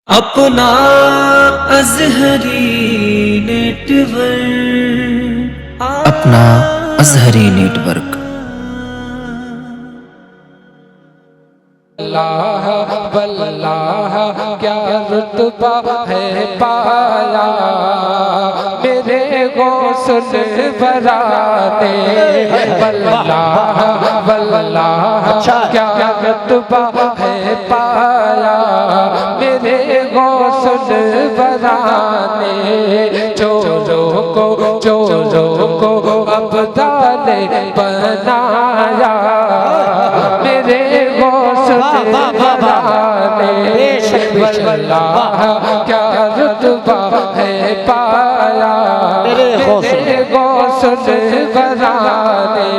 अपना अज़हरी नेटवर्क, अपना अज़हरी नेटवर्क। अल्लाह वल्लाह क्या रुतबा है पाया मेरे गौसुल बराने। वल्लाह वल्लाह क्या रुतबा है पाया मेरे गौसुल बराने। चोरों को अब्दाल बनाया मेरे वल्लाह क्या रुतबा है पाया मेरे गौसुल बराने।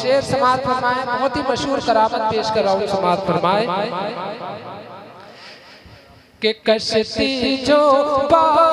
शेर समाअत फरमाए, बहुत ही मशहूर करामत पेश कर रहा हूँ। समाअत फरमाए कि कश्ती जो बारा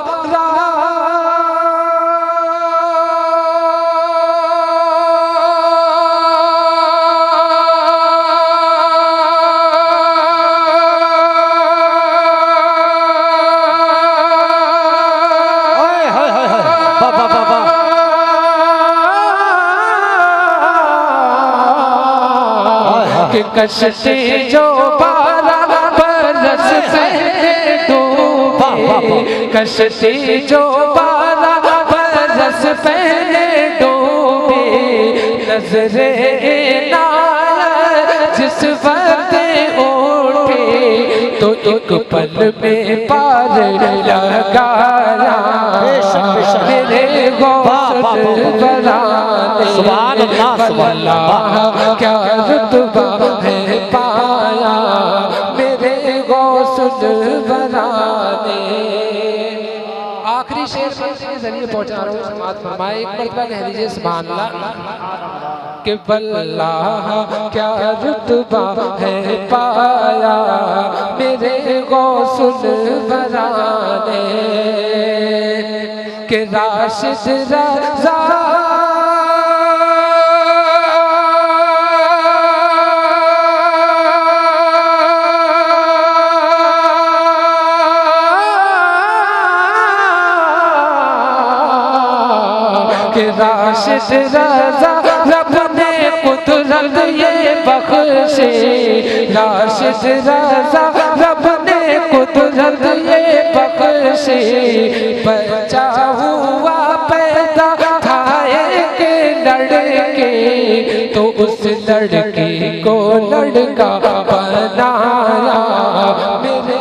कि कश्ती जो 12 बरस पहले डूबी, कश्ती जो 12 बरस पहले डूबी, नजरे इनायत जिस वक्त उठी तो एक पल में पार लगाया मेरे गौसुल बराने। सुभान अल्लाह क्या रुतबा है पाया मेरे गौसुल बराने। आखिरी शेर के जरिए पहुंचा रहा हूँ। समाअत फरमाए, एक मरतबा कह दीजिए सुभान अल्लाह कि वल्लाह क्या रुतबा है पाया मेरे गौसुल बराने। कि राशिद रज़ा राशिद रज़ा रब ने कुदरत ये बख्शी, राशिद रज़ा रब ने कुदरत ये बख्शी। बच्चा हुआ पैदा था एक लड़के तो उस लड़के को लड़का बनाया मेरे।